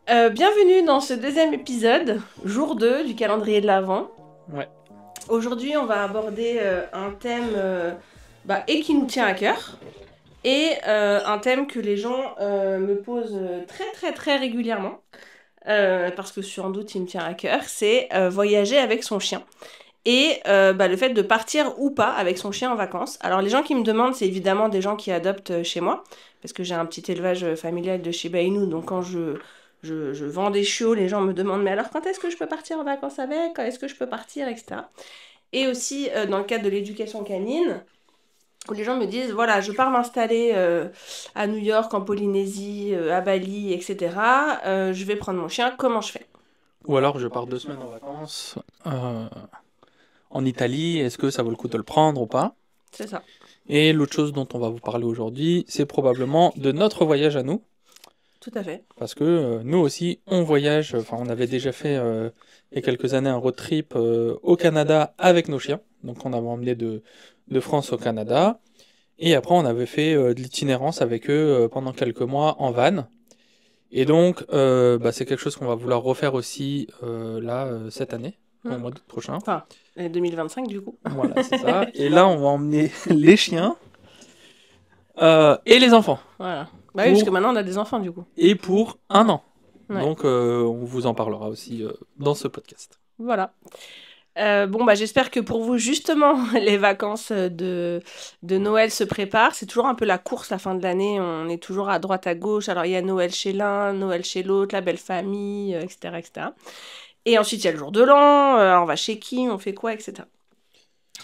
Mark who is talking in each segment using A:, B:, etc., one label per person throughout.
A: Bienvenue dans ce deuxième épisode, jour 2 du calendrier de l'Avent.
B: Ouais.
A: Aujourd'hui, on va aborder un thème et qui nous tient à cœur, et un thème que les gens me posent très très très régulièrement, parce que sans doute il me tient à cœur, c'est voyager avec son chien. Et le fait de partir ou pas avec son chien en vacances. Alors les gens qui me demandent, c'est évidemment des gens qui adoptent chez moi, parce que j'ai un petit élevage familial de Shiba Inu, donc quand je vends des chiots, les gens me demandent, mais alors quand est-ce que je peux partir en vacances avec? Quand est-ce que je peux partir, etc. Et aussi dans le cadre de l'éducation canine, où les gens me disent, voilà, je pars m'installer à New York, en Polynésie, à Bali, etc. Je vais prendre mon chien, comment je fais?
B: Ou alors je pars 2 semaines en vacances en Italie, est-ce que ça vaut le coup de le prendre ou pas?
A: C'est ça.
B: Et l'autre chose dont on va vous parler aujourd'hui, c'est probablement de notre voyage à nous,
A: Tout à fait.
B: parce que nous aussi, on voyage, enfin on avait déjà fait il y a quelques années un road trip au Canada avec nos chiens, donc on avait emmené de France au Canada, et après on avait fait de l'itinérance avec eux pendant quelques mois en van. Et donc, c'est quelque chose qu'on va vouloir refaire aussi cette année, au mois d'août prochain.
A: Enfin, 2025 du coup.
B: Voilà, c'est ça. Et là, on va emmener les chiens et les enfants.
A: Voilà. Bah oui, parce que maintenant on a des enfants du coup.
B: Et pour 1 an.
A: Ouais.
B: Donc, on vous en parlera aussi dans ce podcast.
A: Voilà. J'espère que pour vous, justement, les vacances de Noël se préparent. C'est toujours un peu la course la fin de l'année. On est toujours à droite, à gauche. Alors, il y a Noël chez l'un, Noël chez l'autre, la belle famille, etc., etc. Et ensuite, il y a le jour de l'an. On va chez qui, on fait quoi, etc.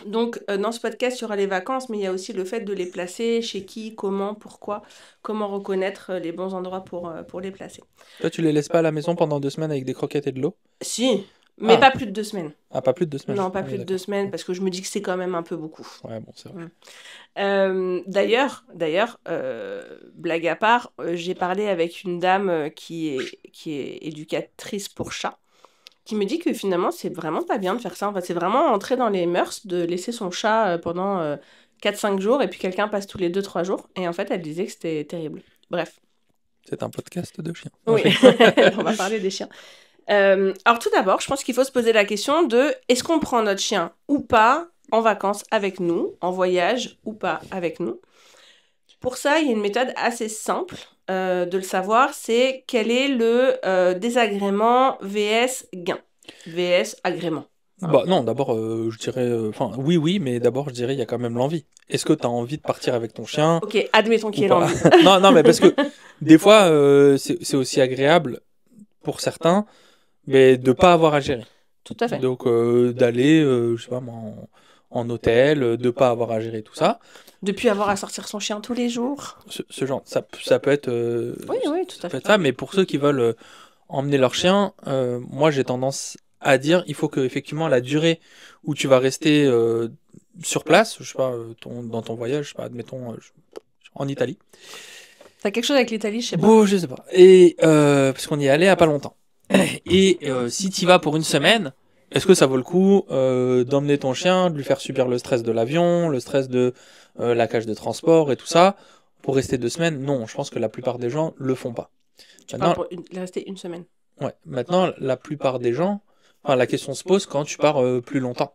A: Donc, dans ce podcast, il y aura les vacances, mais il y a aussi le fait de les placer, chez qui, comment, pourquoi, comment reconnaître les bons endroits pour les placer.
B: Toi, tu les laisses pas à la maison pendant 2 semaines avec des croquettes et de l'eau?
A: Si, mais
B: Ah.
A: pas plus de 2 semaines.
B: Ah, pas plus de 2 semaines?
A: Non, pas
B: Ah oui,
A: plus de 2 semaines, parce que je me dis que c'est quand même un peu beaucoup.
B: Ouais, bon, c'est vrai.
A: D'ailleurs, blague à part, j'ai parlé avec une dame qui est éducatrice pour chats, qui me dit que finalement, c'est vraiment pas bien de faire ça. En fait, c'est vraiment entrer dans les mœurs de laisser son chat pendant 4-5 jours, et puis quelqu'un passe tous les 2-3 jours. Et en fait, elle disait que c'était terrible. Bref.
B: C'est un podcast de chiens.
A: Oui, on va parler des chiens. Alors tout d'abord, je pense qu'il faut se poser la question de est-ce qu'on prend notre chien ou pas en vacances avec nous, en voyage ou pas avec nous. Pour ça, il y a une méthode assez simple de le savoir, c'est quel est le désagrément vs gain, vs agrément.
B: Bah non, d'abord, je dirais... Enfin, oui, mais d'abord, je dirais, il y a quand même l'envie. Est-ce que tu as envie de partir avec ton chien
A: Ok, admettons qu'il y ait
B: ou pas?
A: l'envie.
B: Non, mais parce que des fois, c'est aussi agréable pour certains, mais de pas avoir à gérer.
A: Tout à fait.
B: Donc, d'aller, je sais pas moi, en hôtel, de pas avoir à gérer tout ça.
A: Depuis avoir à sortir son chien tous les jours.
B: Ce genre, ça peut être...
A: Oui, tout
B: ça
A: à
B: peut
A: fait.
B: être ça, mais pour ceux qui veulent emmener leur chien, moi, j'ai tendance à dire, il faut que effectivement la durée où tu vas rester sur place, je sais pas, dans ton voyage, je sais pas, admettons, en Italie.
A: T'as quelque chose avec l'Italie, je sais pas.
B: Bon, je sais pas. Et parce qu'on y est allé il y a pas longtemps. Et si tu y vas pour une semaine, est-ce que ça vaut le coup d'emmener ton chien, de lui faire subir le stress de l'avion, le stress de la cage de transport et tout ça, pour rester 2 semaines? Non, je pense que la plupart des gens le font pas.
A: Tu
B: Maintenant,
A: parles pour rester une semaine.
B: ouais, maintenant, la plupart des gens, enfin, la question se pose quand tu pars plus longtemps.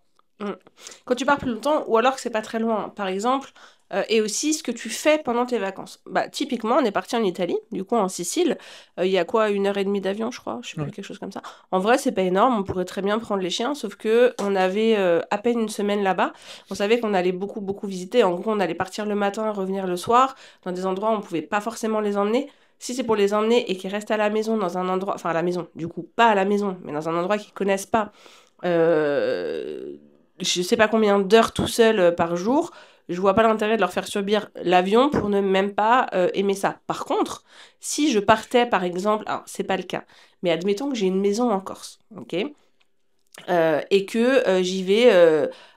A: Quand tu pars plus longtemps, ou alors que c'est pas très loin, par exemple, et aussi ce que tu fais pendant tes vacances. Bah, typiquement, on est parti en Italie, du coup en Sicile. Il y a quoi, 1h30 d'avion, je crois, je sais plus,
B: Ouais.
A: quelque chose comme ça. En vrai, c'est pas énorme, on pourrait très bien prendre les chiens, sauf que on avait à peine une semaine là-bas. On savait qu'on allait beaucoup, beaucoup visiter. En gros, on allait partir le matin, revenir le soir, dans des endroits où on pouvait pas forcément les emmener. Si c'est pour les emmener et qu'ils restent à la maison, dans un endroit, enfin à la maison, du coup, pas à la maison, mais dans un endroit qu'ils connaissent pas, je sais pas combien d'heures tout seul par jour, je vois pas l'intérêt de leur faire subir l'avion pour ne même pas aimer ça. Par contre, si je partais par exemple, alors c'est pas le cas, mais admettons que j'ai une maison en Corse, ok, et que j'y vais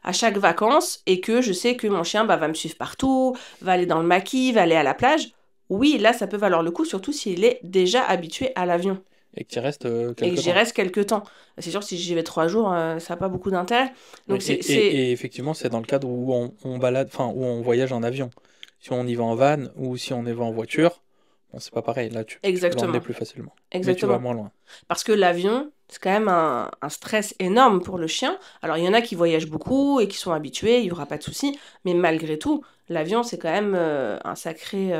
A: à chaque vacances et que je sais que mon chien va me suivre partout, va aller dans le maquis, va aller à la plage. Oui, là, ça peut valoir le coup, surtout s'il est déjà habitué à l'avion
B: Et que tu restes
A: et
B: quelques
A: que j'y
B: temps.
A: reste quelques temps. C'est sûr, si j'y vais 3 jours, ça n'a pas beaucoup d'intérêt. Donc,
B: Oui, et effectivement, c'est dans le cadre où on balade, enfin, où on voyage en avion. Si on y va en van ou si on y va en voiture, Bon, c'est pas pareil, là tu peux
A: Exactement.
B: l'emmener plus facilement. Mais tu
A: Exactement.
B: vas moins loin.
A: Parce que l'avion, c'est quand même un stress énorme pour le chien. Alors, il y en a qui voyagent beaucoup et qui sont habitués, il n'y aura pas de souci. Mais malgré tout, l'avion, c'est quand même un sacré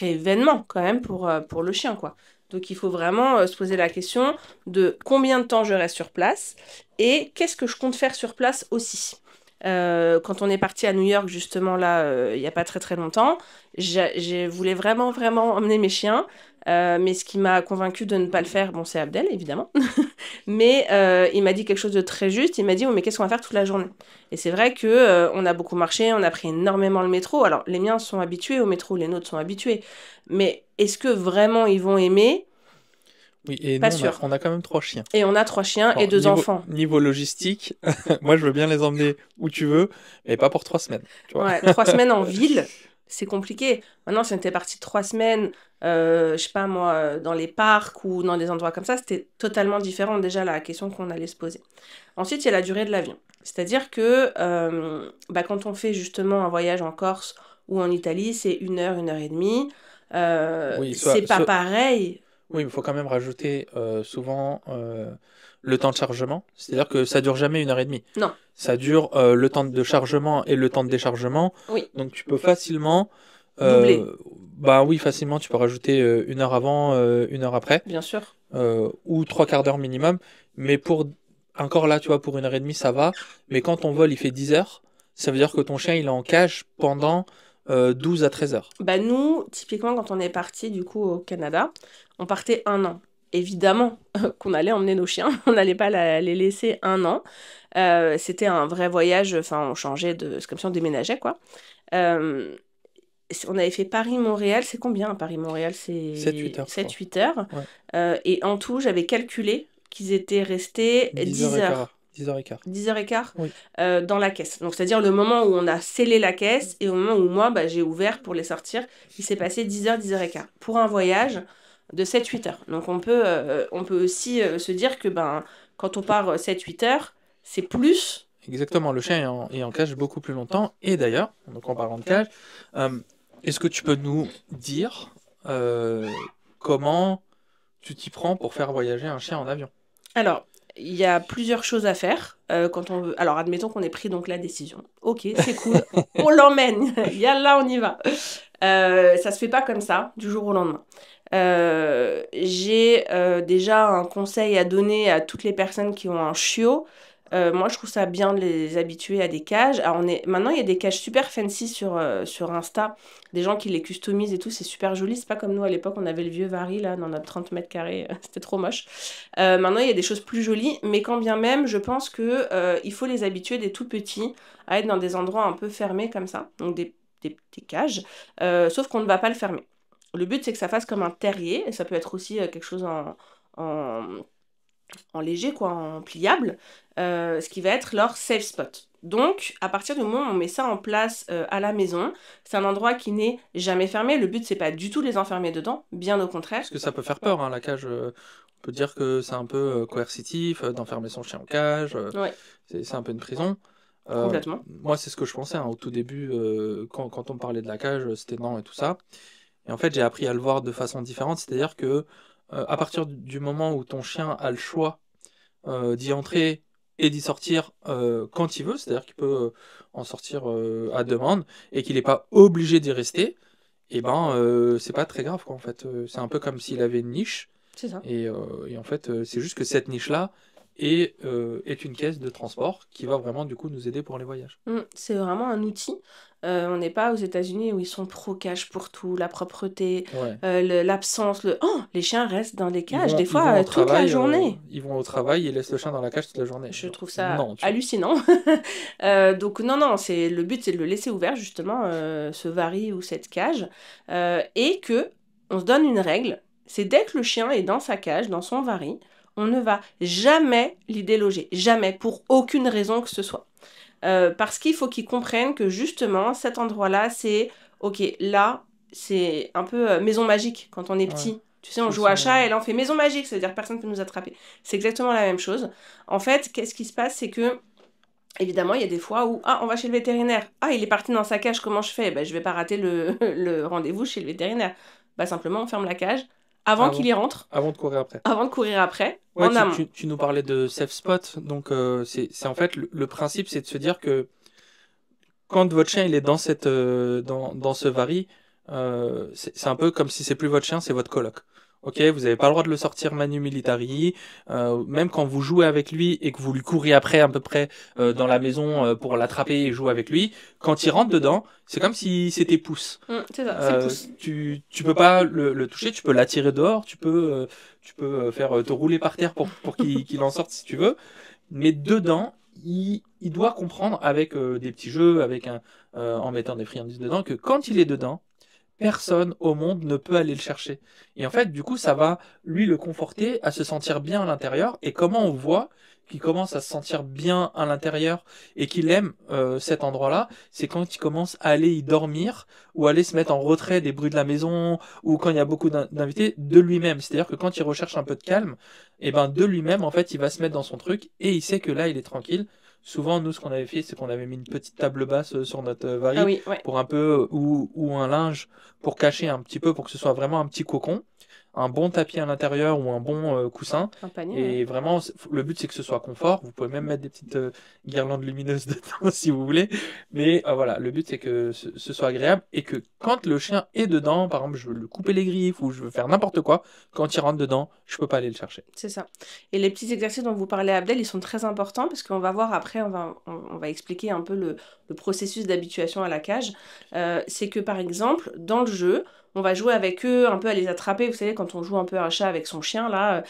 A: événement quand même pour le chien, quoi. Donc, il faut vraiment se poser la question de combien de temps je reste sur place et qu'est-ce que je compte faire sur place aussi. Quand on est parti à New York, justement, là, il n'y a pas très très longtemps, je voulais vraiment, vraiment emmener mes chiens. Mais ce qui m'a convaincu de ne pas le faire, bon, c'est Abdel, évidemment. Mais il m'a dit quelque chose de très juste. Il m'a dit, oh, mais qu'est-ce qu'on va faire toute la journée? Et c'est vrai que on a beaucoup marché, on a pris énormément le métro. Alors, les miens sont habitués au métro, les nôtres sont habitués. Mais est-ce que vraiment ils vont aimer?
B: Oui, et
A: Pas
B: nous,
A: sûr.
B: on a quand même 3 chiens.
A: Et on a 3 chiens et
B: Alors,
A: 2 enfants.
B: niveau logistique, moi je veux bien les emmener où tu veux, mais pas pour 3 semaines. Tu vois.
A: Ouais, 3 semaines en ville, c'est compliqué. Maintenant, si on était parti 3 semaines, je sais pas moi, dans les parcs ou dans des endroits comme ça, c'était totalement différent déjà la question qu'on allait se poser. Ensuite, il y a la durée de l'avion. C'est-à-dire que quand on fait justement un voyage en Corse ou en Italie, c'est 1 heure et demie.
B: Oui,
A: C'est pas pareil.
B: oui, mais il faut quand même rajouter souvent le temps de chargement. C'est-à-dire que ça dure jamais 1 heure et demie.
A: Non,
B: Ça dure le temps de chargement et le temps de déchargement.
A: oui,
B: Donc tu peux facilement...
A: doubler,
B: bah oui, facilement, tu peux rajouter 1 heure avant, 1 heure après,
A: bien sûr.
B: ou 3 quarts d'heure minimum. Mais encore là, tu vois, pour 1 heure et demie, ça va. Mais quand ton vol, il fait 10 heures, ça veut dire que ton chien, il est en cage pendant 12 à 13 heures.
A: Bah nous, typiquement, quand on est parti du coup au Canada, on partait 1 an. Évidemment qu'on allait emmener nos chiens, on n'allait pas les laisser 1 an. C'était un vrai voyage, enfin on changeait de... C'est comme si on déménageait quoi. Euh, on avait fait Paris-Montréal, c'est combien Paris-Montréal? C'est
B: 7-8 heures, je crois.
A: 7-8 heures.
B: Ouais.
A: Et en tout, j'avais calculé qu'ils étaient restés 10 heures.
B: 10 heures et quart.
A: 10 heures et quart
B: Oui.
A: dans la caisse. Donc, c'est-à-dire le moment où on a scellé la caisse et au moment où moi, j'ai ouvert pour les sortir, il s'est passé 10 heures, 10 heures et quart. Pour un voyage de 7-8 heures. Donc, on peut aussi se dire que quand on part 7-8 heures, c'est plus.
B: Exactement, le chien est en cage beaucoup plus longtemps. Et d'ailleurs, donc en parlant de cage, est-ce que tu peux nous dire comment tu t'y prends pour faire voyager un chien en avion?
A: Alors, il y a plusieurs choses à faire quand on veut. Alors, admettons qu'on ait pris donc la décision. Ok, c'est cool, on l'emmène. Yallah, on y va. Ça se fait pas comme ça, du jour au lendemain. J'ai déjà un conseil à donner à toutes les personnes qui ont un chiot. Moi, je trouve ça bien de les habituer à des cages. Alors, maintenant, il y a des cages super fancy sur Insta. Des gens qui les customisent et tout, c'est super joli. C'est pas comme nous à l'époque, on avait le vieux Vari là, dans notre 30 mètres carrés. C'était trop moche. Maintenant, il y a des choses plus jolies. Mais quand bien même, je pense que il faut les habituer des tout petits à être dans des endroits un peu fermés comme ça. Donc, des cages. Sauf qu'on ne va pas le fermer. Le but, c'est que ça fasse comme un terrier. Et ça peut être aussi quelque chose en, en léger, quoi, en pliable, ce qui va être leur safe spot. Donc, à partir du moment où on met ça en place à la maison, c'est un endroit qui n'est jamais fermé. Le but, c'est pas du tout les enfermer dedans, bien au contraire.
B: Parce que ça peut faire peur, hein, la cage. On peut dire que c'est un peu coercitif d'enfermer son chien en cage.
A: Ouais,
B: C'est un peu une prison.
A: complètement.
B: Moi, c'est ce que je pensais hein, au tout début, quand on me parlait de la cage, c'était non et tout ça. Et en fait, j'ai appris à le voir de façon différente, c'est-à-dire que à partir du moment où ton chien a le choix d'y entrer et d'y sortir quand il veut, c'est-à-dire qu'il peut en sortir à demande et qu'il n'est pas obligé d'y rester, et ben c'est pas très grave quoi en fait. C'est un peu comme s'il avait une niche
A: C'est ça.
B: et en fait c'est juste que cette niche-là est une caisse de transport qui va vraiment du coup nous aider pour les voyages.
A: C'est vraiment un outil. On n'est pas aux États-Unis où ils sont trop cash pour tout, la propreté,
B: Ouais.
A: l'absence, Oh, les chiens restent dans des
B: Ils
A: cages,
B: vont,
A: des
B: ils vont
A: fois
B: au
A: toute la
B: travail,
A: journée.
B: ils vont au travail et laissent le chien dans la cage toute la journée.
A: Je
B: Genre,
A: trouve ça
B: non, tu vois.
A: hallucinant. Donc non, non, le but c'est de le laisser ouvert justement, ce vari ou cette cage, et que on se donne une règle, c'est dès que le chien est dans sa cage, dans son vari, on ne va jamais l'y déloger, jamais, pour aucune raison que ce soit. Parce qu'il faut qu'ils comprennent que justement cet endroit-là, c'est ok, là, c'est un peu maison magique quand on est
B: Ouais.
A: petit. Tu sais, on
B: Ils
A: joue à
B: sont-
A: chat et là on fait maison magique, c'est-à-dire personne ne peut nous attraper. C'est exactement la même chose. En fait, qu'est-ce qui se passe, c'est que Évidemment, il y a des fois où, on va chez le vétérinaire. Il est parti dans sa cage, comment je fais? Je vais pas rater le rendez-vous chez le vétérinaire. Simplement, on ferme la cage avant qu'il y rentre,
B: Avant de courir après.
A: avant de courir après,
B: Ouais,
A: en amont.
B: tu nous parlais de safe spot, donc c'est en fait le principe, c'est de se dire que quand votre chien il est dans dans ce vari, c'est un peu comme si c'est plus votre chien, c'est votre coloc. Ok, vous n'avez pas le droit de le sortir manu militari, même quand vous jouez avec lui et que vous lui courez après à peu près dans la maison pour l'attraper et jouer avec lui, quand il rentre dedans, c'est comme si c'était pouce.
A: C'est ça, c'est pouce.
B: Tu peux pas le toucher, tu peux l'attirer dehors, tu peux faire te rouler par terre pour qu'il en sorte si tu veux, mais dedans, il doit comprendre avec des petits jeux, en mettant des friandises dedans, que quand il est dedans, personne au monde ne peut aller le chercher. Et en fait, du coup, ça va lui le conforter à se sentir bien à l'intérieur. Et comment on voit qu'il commence à se sentir bien à l'intérieur et qu'il aime cet endroit-là, c'est quand il commence à aller y dormir ou aller se mettre en retrait des bruits de la maison ou quand il y a beaucoup d'invités de lui-même. C'est-à-dire que quand il recherche un peu de calme, et ben de lui-même, en fait, il va se mettre dans son truc et il sait que là, il est tranquille. Souvent, nous, ce qu'on avait fait, c'est qu'on avait mis une petite table basse sur notre vari
A: Ah oui, ouais.
B: pour un peu, ou un linge pour cacher un petit peu, pour que ce soit vraiment un petit cocon, un bon tapis à l'intérieur ou un bon coussin.
A: Un panier,
B: Et
A: ouais.
B: vraiment, le but c'est que ce soit confort. Vous pouvez même mettre des petites guirlandes lumineuses dedans si vous voulez. Mais voilà, le but c'est que ce soit agréable et que quand le chien est dedans, par exemple, je veux lui couper les griffes ou je veux faire n'importe quoi, quand il rentre dedans, je peux pas aller le chercher.
A: C'est ça. Et les petits exercices dont vous parlez, Abdel, ils sont très importants parce qu'on va voir après, on va expliquer un peu le processus d'habituation à la cage. C'est que par exemple, dans le jeu, on va jouer avec eux, un peu à les attraper. Vous savez, quand on joue un peu à un chat avec son chien, là,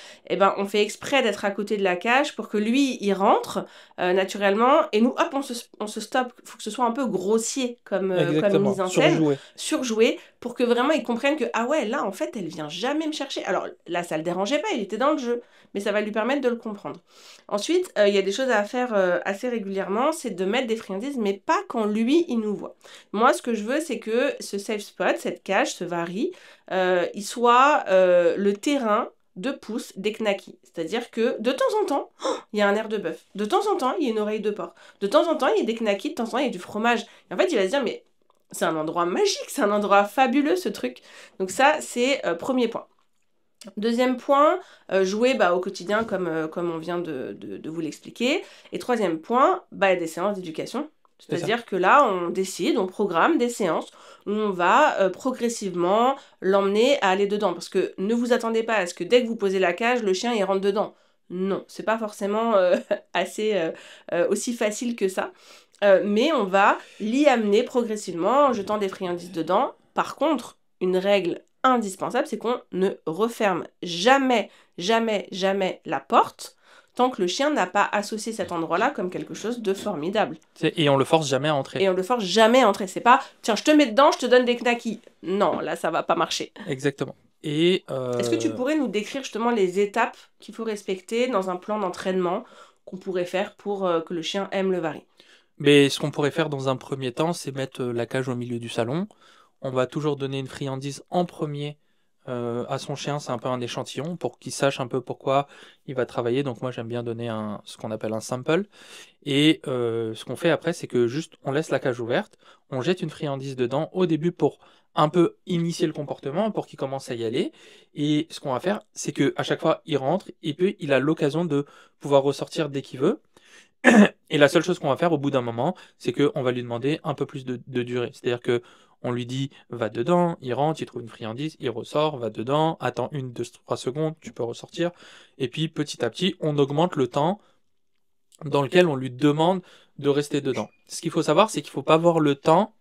A: on fait exprès d'être à côté de la cage pour que lui, il rentre naturellement. Et nous, hop, on se stoppe. Il faut que ce soit un peu grossier comme mise en scène. Surjoué. Pour que vraiment ils comprennent que, ah ouais, là, en fait, elle vient jamais me chercher. Alors là, ça le dérangeait pas, il était dans le jeu. Mais ça va lui permettre de le comprendre. Ensuite, il y a des choses à faire assez régulièrement, c'est de mettre des friandises, mais pas quand lui, il nous voit. Moi, ce que je veux, c'est que ce safe spot, cette cage, ce vari, il soit le terrain de pouce des knackis. C'est-à-dire que de temps en temps, il y a un air de bœuf. De temps en temps, il y a une oreille de porc. De temps en temps, il y a des knackis. De temps en temps, il y a du fromage. Et en fait, il va se dire, mais c'est un endroit magique, c'est un endroit fabuleux, ce truc. Donc ça, c'est premier point. Deuxième point, jouer au quotidien comme on vient de vous l'expliquer. Et troisième point, des séances d'éducation. C'est-à-dire que là, on décide, on programme des séances où on va progressivement l'emmener à aller dedans. Parce que ne vous attendez pas à ce que dès que vous posez la cage, le chien il rentre dedans. Non, c'est pas forcément aussi facile que ça. Mais on va l'y amener progressivement en jetant des friandises dedans. Par contre, une règle indispensable, c'est qu'on ne referme jamais, jamais, jamais la porte tant que le chien n'a pas associé cet endroit-là comme quelque chose de formidable.
B: Et on le force jamais à entrer.
A: Et on le force jamais à entrer. C'est pas, tiens, je te mets dedans, je te donne des knackis. Non, là, ça va pas marcher.
B: Exactement. Et
A: est-ce que tu pourrais nous décrire justement les étapes qu'il faut respecter dans un plan d'entraînement qu'on pourrait faire pour que le chien aime le vari?
B: Mais ce qu'on pourrait faire dans un premier temps, c'est mettre la cage au milieu du salon. On va toujours donner une friandise en premier à son chien, c'est un peu un échantillon pour qu'il sache un peu pourquoi il va travailler. Donc moi j'aime bien donner ce qu'on appelle un sample. Et ce qu'on fait après, c'est que juste on laisse la cage ouverte, on jette une friandise dedans au début pour un peu initier le comportement, pour qu'il commence à y aller. Et ce qu'on va faire, c'est que à chaque fois il rentre et puis il a l'occasion de pouvoir ressortir dès qu'il veut. Et la seule chose qu'on va faire au bout d'un moment, c'est qu'on va lui demander un peu plus de durée. C'est-à-dire que on lui dit va dedans, il rentre, il trouve une friandise, il ressort, va dedans, attends 1, 2, 3 secondes, tu peux ressortir. Et puis petit à petit, on augmente le temps dans lequel on lui demande de rester dedans. Ce qu'il faut savoir, c'est qu'il ne faut pas voir le temps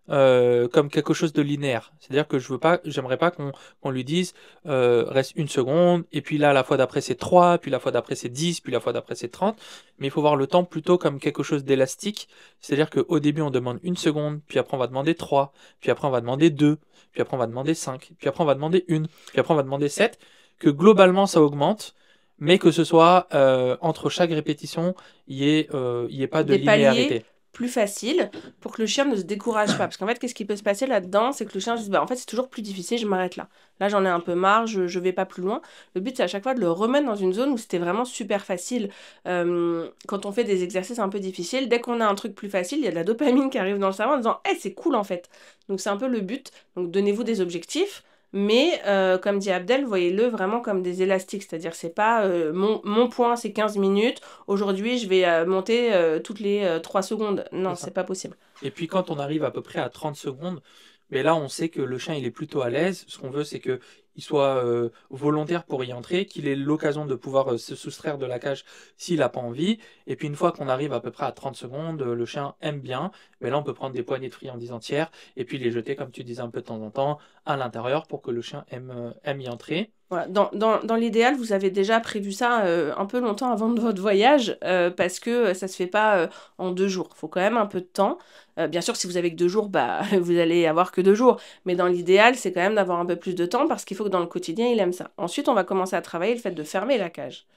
B: comme quelque chose de linéaire. C'est-à-dire que j'aimerais pas qu'on lui dise reste 1 seconde, et puis là la fois d'après c'est 3, puis la fois d'après c'est 10, puis la fois d'après c'est 30, mais il faut voir le temps plutôt comme quelque chose d'élastique. C'est-à-dire qu'au début on demande 1 seconde, puis après on va demander 3, puis après on va demander 2, puis après on va demander 5, puis après on va demander 1, puis après on va demander 7, que globalement ça augmente, mais que ce soit entre chaque répétition, il y ait pas de linéarité.
A: plus facile pour que le chien ne se décourage pas. Parce qu'en fait, qu'est-ce qui peut se passer là-dedans? C'est que le chien se dit, bah, en fait, c'est toujours plus difficile, je m'arrête là. Là, j'en ai un peu marre, je vais pas plus loin. Le but, c'est à chaque fois de le remettre dans une zone où c'était vraiment super facile. Quand on fait des exercices un peu difficiles, dès qu'on a un truc plus facile, il y a de la dopamine qui arrive dans le cerveau en disant, hey, c'est cool en fait. Donc, c'est un peu le but. Donc, donnez-vous des objectifs. Mais comme dit Abdel, voyez-le vraiment comme des élastiques, c'est-à-dire c'est pas mon point c'est 15 minutes, aujourd'hui je vais monter toutes les 3 secondes. Non,
B: C'est ça.
A: c'est pas possible.
B: Et puis quand on arrive à peu près à 30 secondes, mais là on sait que le chien il est plutôt à l'aise. Ce qu'on veut c'est que il soit volontaire pour y entrer, qu'il ait l'occasion de pouvoir se soustraire de la cage s'il n'a pas envie. Et puis une fois qu'on arrive à peu près à 30 secondes, le chien aime bien. Mais là on peut prendre des poignées de friandises entières et puis les jeter comme tu disais un peu de temps en temps à l'intérieur pour que le chien aime y entrer.
A: Voilà. Dans l'idéal, vous avez déjà prévu ça un peu longtemps avant de votre voyage parce que ça se fait pas en 2 jours. Il faut quand même un peu de temps. Bien sûr, si vous avez que 2 jours, bah, vous allez avoir que 2 jours. Mais dans l'idéal, c'est quand même d'avoir un peu plus de temps parce qu'il faut que dans le quotidien, il aime ça. Ensuite, on va commencer à travailler le fait de fermer la cage.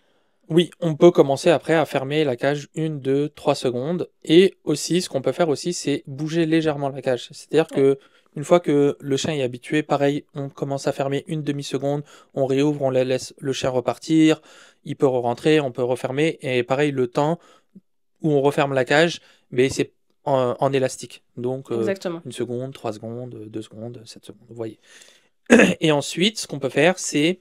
B: Oui, on peut commencer après à fermer la cage 1, 2, 3 secondes. Et aussi, ce qu'on peut faire aussi, c'est bouger légèrement la cage. C'est-à-dire
A: Ouais.
B: que une fois que le chien est habitué, pareil, on commence à fermer 1 demi-seconde, on réouvre, on laisse le chien repartir, il peut rentrer, on peut refermer. Et pareil, le temps où on referme la cage, mais c'est en élastique. Donc,
A: Exactement.
B: 1 seconde, 3 secondes, 2 secondes, 7 secondes, vous voyez. Et ensuite, ce qu'on peut faire, c'est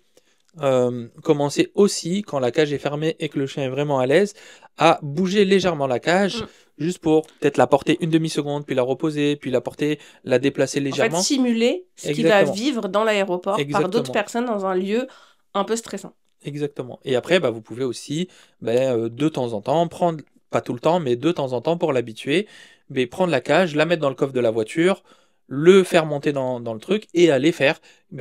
B: commencer aussi, quand la cage est fermée et que le chien est vraiment à l'aise, à bouger légèrement la cage,
A: Mm.
B: juste pour peut-être la porter 1 demi-seconde, puis la reposer, puis la porter, la déplacer
A: En fait,
B: légèrement.
A: simuler ce qu'il va
B: Exactement.
A: vivre dans l'aéroport par d'autres
B: Exactement.
A: personnes dans un lieu un peu stressant.
B: Exactement. Et après, bah, vous pouvez aussi, de temps en temps, prendre, pas tout le temps, mais de temps en temps, pour l'habituer, prendre la cage, la mettre dans le coffre de la voiture, le faire monter dans le truc et aller faire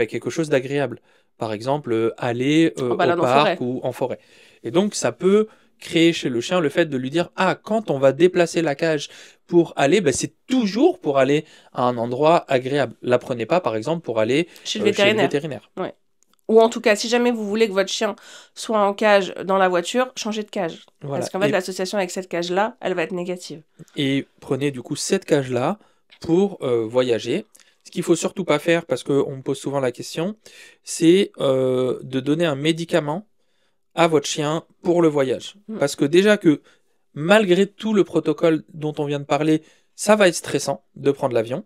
B: quelque chose d'agréable. Par exemple, aller
A: En
B: au
A: balade en
B: parc
A: forêt.
B: ou en forêt. Et donc, ça peut créer chez le chien le fait de lui dire, ah, quand on va déplacer la cage pour aller, c'est toujours pour aller à un endroit agréable. La prenez pas, par exemple, pour aller
A: Chez le
B: chez le
A: vétérinaire.
B: vétérinaire.
A: Ouais. Ou en tout cas, si jamais vous voulez que votre chien soit en cage dans la voiture, changez de cage.
B: Voilà.
A: Parce qu'en fait, l'association avec cette cage-là, elle va être négative.
B: Et prenez du coup cette cage-là pour voyager. Ce qu'il faut surtout pas faire, parce qu'on me pose souvent la question, c'est de donner un médicament à votre chien pour le voyage. Parce que déjà que malgré tout le protocole dont on vient de parler, ça va être stressant de prendre l'avion.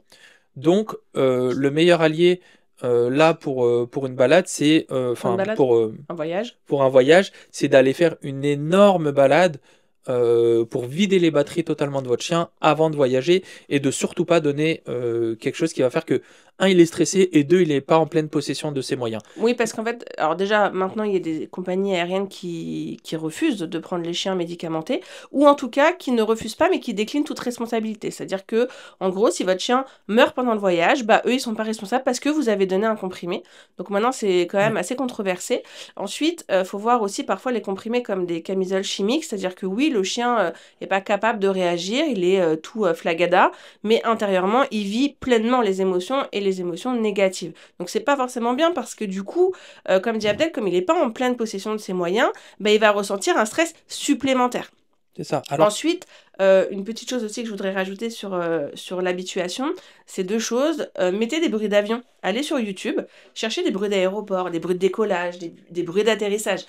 B: Donc le meilleur allié là pour une balade, c'est
A: Un voyage.
B: pour un voyage, c'est d'aller faire une énorme balade pour vider les batteries totalement de votre chien avant de voyager et de surtout pas donner quelque chose qui va faire que, un, il est stressé et deux, il n'est pas en pleine possession de ses moyens.
A: Oui, parce qu'en fait, alors déjà, maintenant, il y a des compagnies aériennes qui refusent de prendre les chiens médicamentés, ou en tout cas, qui ne refusent pas, mais qui déclinent toute responsabilité. C'est-à-dire que, en gros, si votre chien meurt pendant le voyage, bah, eux, ils sont pas responsables parce que vous avez donné un comprimé. Donc maintenant, c'est quand même assez controversé. Ensuite, faut voir aussi parfois les comprimés comme des camisoles chimiques, c'est-à-dire que oui, le chien est pas capable de réagir, il est tout flagada, mais intérieurement, il vit pleinement les émotions et les émotions négatives. Donc c'est pas forcément bien parce que du coup, comme dit Abdel, comme il n'est pas en pleine possession de ses moyens, bah, il va ressentir un stress supplémentaire.
B: C'est ça. Alors...
A: Ensuite, une petite chose aussi que je voudrais rajouter sur l'habituation, c'est 2 choses. Mettez des bruits d'avion. Allez sur YouTube, cherchez des bruits d'aéroport, des bruits de décollage, des bruits d'atterrissage.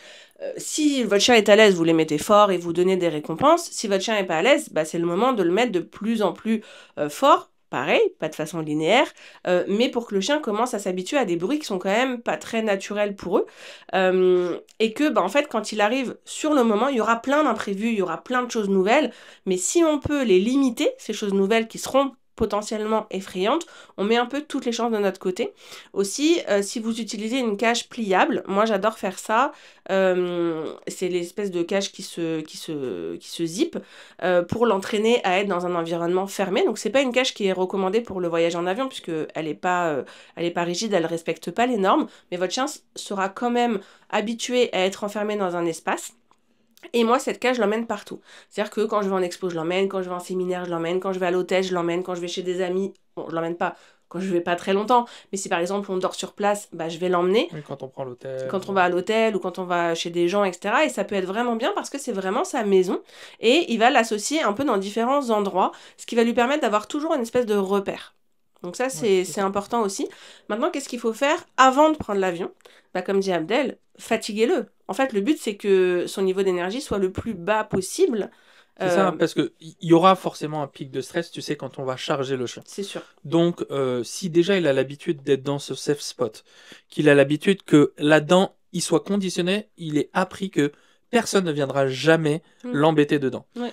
A: Si votre chien est à l'aise, vous les mettez fort et vous donnez des récompenses. Si votre chien n'est pas à l'aise, bah, c'est le moment de le mettre de plus en plus fort. Pareil, pas de façon linéaire, mais pour que le chien commence à s'habituer à des bruits qui sont quand même pas très naturels pour eux. Et que, bah, en fait, quand il arrive sur le moment, il y aura plein d'imprévus, il y aura plein de choses nouvelles, mais si on peut les limiter, ces choses nouvelles qui seront potentiellement effrayantes, on met un peu toutes les chances de notre côté. Aussi, si vous utilisez une cage pliable, moi j'adore faire ça, c'est l'espèce de cage qui se zip pour l'entraîner à être dans un environnement fermé. Donc c'est pas une cage qui est recommandée pour le voyage en avion puisque elle est pas rigide, elle respecte pas les normes, mais votre chien sera quand même habitué à être enfermé dans un espace. Et moi, cette cage, je l'emmène partout. C'est-à-dire que quand je vais en expo, je l'emmène. Quand je vais en séminaire, je l'emmène. Quand je vais à l'hôtel, je l'emmène. Quand je vais chez des amis, bon, je l'emmène pas quand je vais pas très longtemps. Mais si par exemple on dort sur place, bah, je vais l'emmener.
B: Oui, quand on prend l'hôtel.
A: Quand on va à l'hôtel ou quand on va chez des gens, etc. Et ça peut être vraiment bien parce que c'est vraiment sa maison. Et il va l'associer un peu dans différents endroits, ce qui va lui permettre d'avoir toujours une espèce de repère. Donc ça, c'est important aussi. Maintenant, qu'est-ce qu'il faut faire avant de prendre l'avion? Bah, comme dit Abdel, fatiguez-le. En fait, le but, c'est que son niveau d'énergie soit le plus bas possible.
B: C'est ça, parce qu'il y aura forcément un pic de stress, tu sais, quand on va charger le chien.
A: C'est sûr.
B: Donc, si déjà il a l'habitude d'être dans ce safe spot, qu'il a l'habitude que là-dedans, il soit conditionné, il est appris que personne ne viendra jamais l'embêter dedans.
A: Ouais.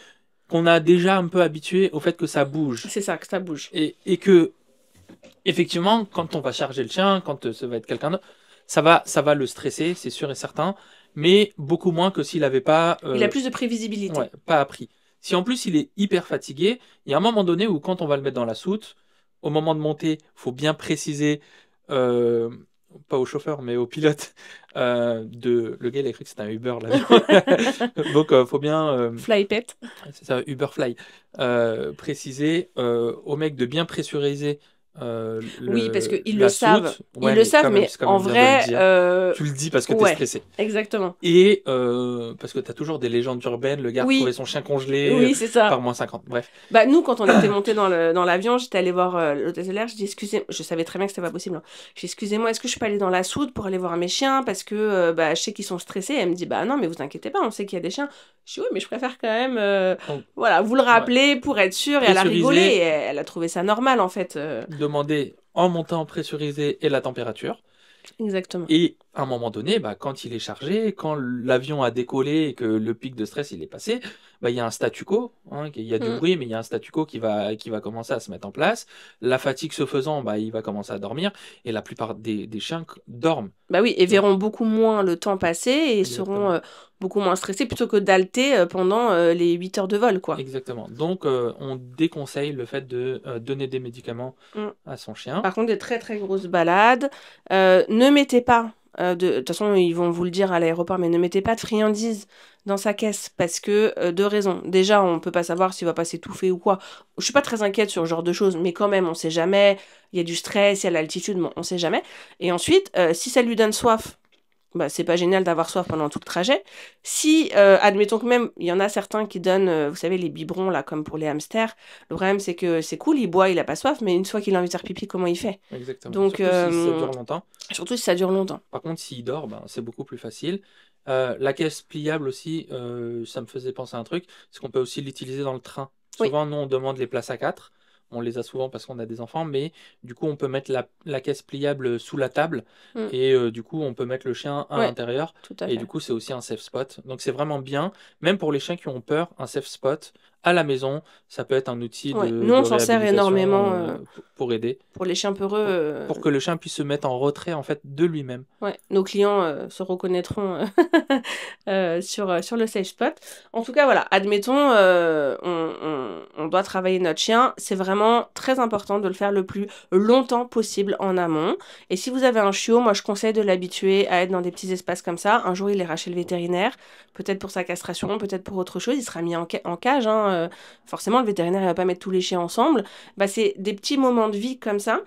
B: Qu'on a déjà un peu habitué au fait que ça bouge.
A: C'est ça, que ça bouge.
B: Et que, effectivement, quand on va charger le chien, quand ça va être quelqu'un d'autre, ça va le stresser, c'est sûr et certain, mais beaucoup moins que s'il n'avait pas...
A: il a plus de prévisibilité.
B: Ouais, pas appris. Si en plus il est hyper fatigué, il y a un moment donné où quand on va le mettre dans la soute, au moment de monter, faut bien préciser, pas au chauffeur, mais au pilote, le gars il a cru que c'était un Uber là. Donc faut bien...
A: Flypet.
B: C'est ça, Uberfly. Préciser au mec de bien pressuriser
A: oui, parce qu'ils
B: la
A: le savent.
B: soute. Ouais,
A: ils le savent,
B: quand même,
A: mais
B: c'est quand même
A: en
B: bien
A: vrai...
B: de le dire. Tu le dis parce que t'es stressé.
A: Exactement.
B: Et parce que t'as toujours des légendes urbaines, le gars trouvait son chien congelé
A: oui, c'est ça.
B: par -50. Bref.
A: Bah, nous, quand on était monté dans l'avion, j'étais allée voir l'hôtelière, je dis excusez, je savais très bien que c'était pas possible. Hein. Je dis excusez-moi, est-ce que je peux aller dans la soute pour aller voir mes chiens parce que bah, je sais qu'ils sont stressés. Elle me dit bah non, mais vous inquiétez pas, on sait qu'il y a des chiens. Je dis oui, mais je préfère quand même voilà, vous le rappeler pour être sûr. Et elle a rigolé et elle a trouvé ça normal en fait.
B: Demander en montant pressurisé et la température.
A: Exactement.
B: Et à un moment donné, bah, quand il est chargé, quand l'avion a décollé et que le pic de stress il est passé, bah, il y a un statu quo, hein, il y a du bruit, mais il y a un statu quo qui va commencer à se mettre en place. La fatigue se faisant, bah, il va commencer à dormir, et la plupart des chiens dorment.
A: Bah oui, et verront beaucoup moins le temps passer et seront beaucoup moins stressés plutôt que d'halter pendant les 8 heures de vol, quoi.
B: Exactement. Donc, on déconseille le fait de donner des médicaments à son chien.
A: Par contre, des très très grosses balades. Ne mettez pas, de toute façon, ils vont vous le dire à l'aéroport, mais ne mettez pas de friandises dans sa caisse parce que deux raisons. Déjà, on peut pas savoir s'il va pas s'étouffer ou quoi. Je suis pas très inquiète sur ce genre de choses, mais quand même, on sait jamais. Il y a du stress, il y a l'altitude, bon, on sait jamais. Et ensuite, si ça lui donne soif, bah, c'est pas génial d'avoir soif pendant tout le trajet. Si, admettons que même, il y en a certains qui donnent, vous savez, les biberons, là, comme pour les hamsters. Le problème, c'est que c'est cool, il boit, il a pas soif, mais une fois qu'il a envie de faire pipi, comment il fait?
B: Exactement.
A: Donc,
B: surtout si ça dure longtemps.
A: Surtout si ça dure longtemps.
B: Par contre, s'il dort, ben, c'est beaucoup plus facile. La caisse pliable aussi, ça me faisait penser à un truc, c'est qu'on peut aussi l'utiliser dans le train. Souvent, nous, on demande les places à 4. On les a souvent parce qu'on a des enfants, mais du coup, on peut mettre la caisse pliable sous la table et du coup, on peut mettre le chien à l'intérieur. Et du coup, c'est aussi un safe spot. Donc, c'est vraiment bien. Même pour les chiens qui ont peur, un safe spot à la maison, ça peut être un outil de
A: nous, on s'en sert énormément
B: pour aider.
A: Pour les chiens peureux.
B: Pour que le chien puisse se mettre en retrait en fait de lui-même.
A: Ouais, nos clients se reconnaîtront sur le safe spot. En tout cas, voilà, admettons, on doit travailler notre chien. C'est vraiment très important de le faire le plus longtemps possible en amont. Et si vous avez un chiot, moi je conseille de l'habituer à être dans des petits espaces comme ça. Un jour, il ira chez le vétérinaire, peut-être pour sa castration, peut-être pour autre chose. Il sera mis en cage. Hein. Forcément, le vétérinaire il va pas mettre tous les chiens ensemble. Bah, c'est des petits moments de vie comme ça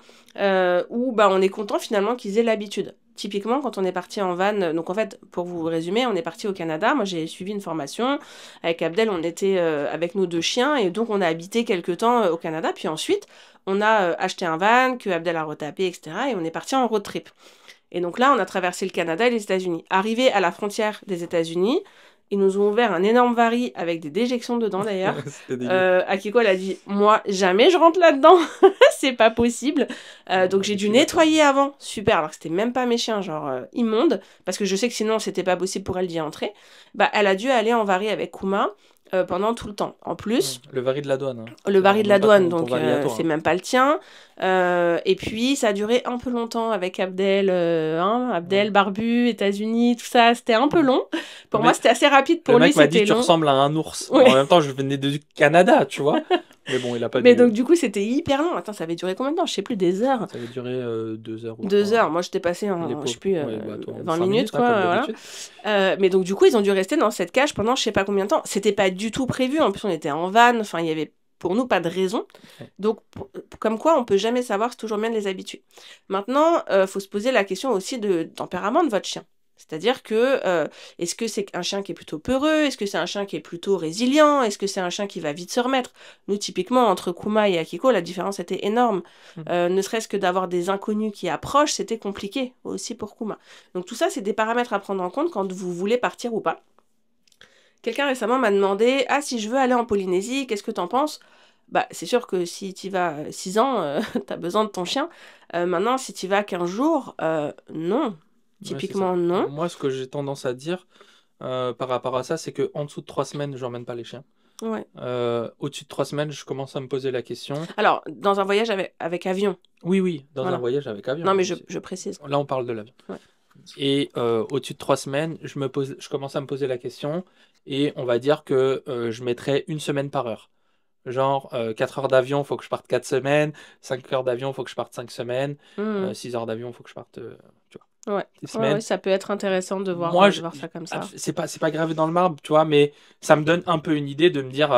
A: où bah, on est content finalement qu'ils aient l'habitude. Typiquement, quand on est parti en van, donc en fait, pour vous résumer, on est parti au Canada. Moi, j'ai suivi une formation. Avec Abdel, on était avec nos 2 chiens et donc on a habité quelques temps au Canada. Puis ensuite, on a acheté un van que Abdel a retapé, etc. Et on est parti en road trip. Et donc là, on a traversé le Canada et les États-Unis. Arrivé à la frontière des États-Unis, ils nous ont ouvert un énorme vari avec des déjections dedans d'ailleurs. Akiko, elle a dit moi jamais je rentre là-dedans, c'est pas possible. Donc j'ai dû nettoyer avant, super, alors que c'était même pas mes chiens, genre immonde, parce que je sais que sinon c'était pas possible pour elle d'y entrer. Bah elle a dû aller en vari avec Kuma. Pendant tout le temps. En plus...
B: Le vari de la douane. Hein.
A: Le vari de la douane, donc c'est même pas le tien. Et puis, ça a duré un peu longtemps avec Abdel. Abdel, barbu, États-Unis, tout ça. C'était un peu long. Pour moi, c'était assez rapide. Pour lui, c'était long.
B: Le mec m'a dit, tu ressembles à un ours. Ouais. En même temps, je venais du Canada, tu vois. Mais bon, il a pas
A: Mais donc, du coup, c'était hyper long. Attends, ça avait duré combien de temps? Je sais plus, des heures.
B: Ça avait duré 2 heures.
A: 2 heures. Moi, j'étais passé en, je sais plus, 20 minutes, quoi. Voilà. Mais donc, du coup, ils ont dû rester dans cette cage pendant je sais pas combien de temps. C'était pas du tout prévu. En plus, on était en van. Enfin, il y avait pour nous pas de raison.
B: Ouais.
A: Donc, comme quoi, on peut jamais savoir, c'est toujours bien de les habituer. Maintenant, faut se poser la question aussi de tempérament de votre chien. C'est-à-dire que, est-ce que c'est un chien qui est plutôt peureux? Est-ce que c'est un chien qui est plutôt résilient? Est-ce que c'est un chien qui va vite se remettre? Nous, typiquement, entre Kuma et Akiko, la différence était énorme. Ne serait-ce que d'avoir des inconnus qui approchent, c'était compliqué aussi pour Kuma. Donc tout ça, c'est des paramètres à prendre en compte quand vous voulez partir ou pas. Quelqu'un récemment m'a demandé « Ah, si je veux aller en Polynésie, qu'est-ce que t'en penses ?» Bah, c'est sûr que si tu vas 6 ans, t'as besoin de ton chien. Maintenant, si tu vas 15 jours, non.
B: Ouais, c'est ça.
A: Typiquement, non.
B: Moi, ce que j'ai tendance à dire par rapport à ça, c'est qu'en dessous de 3 semaines, j'emmène pas les chiens.
A: Ouais.
B: Au-dessus de 3 semaines, je commence à me poser la question.
A: Alors, dans un voyage avec avion.
B: Oui, dans
A: Voilà.
B: un voyage avec avion.
A: Non, mais
B: C'est-
A: je précise.
B: Là, on parle de l'avion.
A: Ouais.
B: Et au-dessus de 3 semaines, je commence à me poser la question et on va dire que je mettrais 1 semaine par heure. Genre 4 heures d'avion, faut que je parte 4 semaines. 5 heures d'avion, faut que je parte 5 semaines.
A: Mhm.
B: 6 heures d'avion, faut que je parte tu vois,
A: Ouais.
B: 6
A: Ouais,
B: semaines.
A: ouais, ça peut être intéressant de voir,
B: Moi,
A: de voir ça comme ça.
B: c'est pas gravé dans le marbre, tu vois, mais ça me donne un peu une idée de me dire,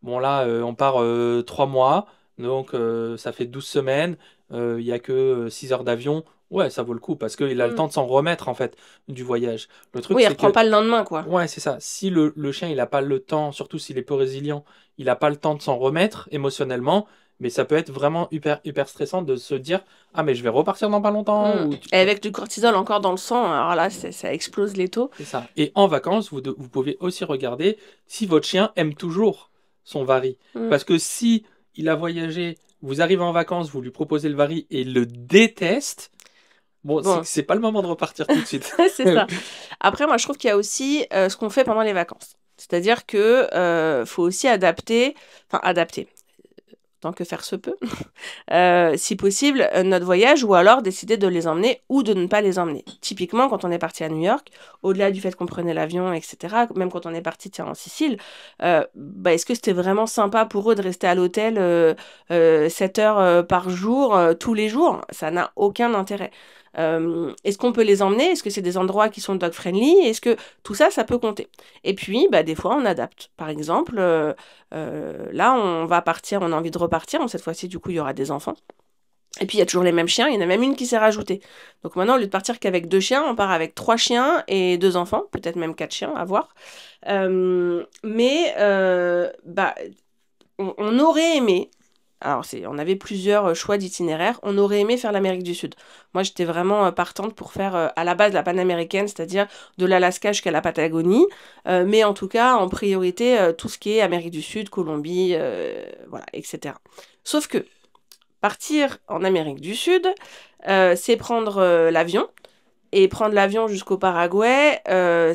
B: bon là, on part 3 mois, donc ça fait 12 semaines, il y a que 6 heures d'avion. Ouais, ça vaut le coup parce qu'il a le
A: Mm.
B: temps de s'en remettre en fait du voyage. Le truc,
A: Oui, il
B: c'est
A: reprend
B: que
A: pas le lendemain, quoi.
B: ouais, c'est ça. Si le chien, il a pas le temps, surtout s'il est peu résilient, il a pas le temps de s'en remettre émotionnellement, mais ça peut être vraiment hyper stressant de se dire, ah mais je vais repartir dans pas longtemps.
A: Mm.
B: Ou
A: Et avec du cortisol encore dans le sang, alors là, ça explose les taux.
B: c'est ça. Et en vacances, vous pouvez aussi regarder si votre chien aime toujours son vari.
A: Mm.
B: Parce que si il a voyagé, vous arrivez en vacances, vous lui proposez le vari et il le déteste, bon, c'est
A: Bon.
B: que c'est pas le moment de repartir tout de suite.
A: C'est ça. Après, moi, je trouve qu'il y a aussi ce qu'on fait pendant les vacances. C'est-à-dire que faut aussi adapter, tant que faire se peut, si possible, notre voyage, ou alors décider de les emmener ou de ne pas les emmener. Typiquement, quand on est parti à New York, au-delà du fait qu'on prenait l'avion, etc., même quand on est parti en Sicile, est-ce que c'était vraiment sympa pour eux de rester à l'hôtel 7 heures par jour, tous les jours? Ça n'a aucun intérêt. Est-ce qu'on peut les emmener? Est-ce que c'est des endroits qui sont dog-friendly? Est-ce que tout ça, ça peut compter? Et puis, des fois, on adapte. Par exemple, là, on va partir, on a envie de repartir. Donc, cette fois-ci, du coup, il y aura des enfants. Et puis, il y a toujours les mêmes chiens. Il y en a même une qui s'est rajoutée. Donc, maintenant, au lieu de partir qu'avec 2 chiens, on part avec 3 chiens et 2 enfants. Peut-être même 4 chiens, à voir. On aurait aimé... Alors, on avait plusieurs choix d'itinéraire. On aurait aimé faire l'Amérique du Sud. Moi, j'étais vraiment partante pour faire à la base la panaméricaine, c'est-à-dire de l'Alaska jusqu'à la Patagonie. Mais en tout cas, en priorité, tout ce qui est Amérique du Sud, Colombie, voilà, etc. Sauf que partir en Amérique du Sud, c'est prendre l'avion. Et prendre l'avion jusqu'au Paraguay,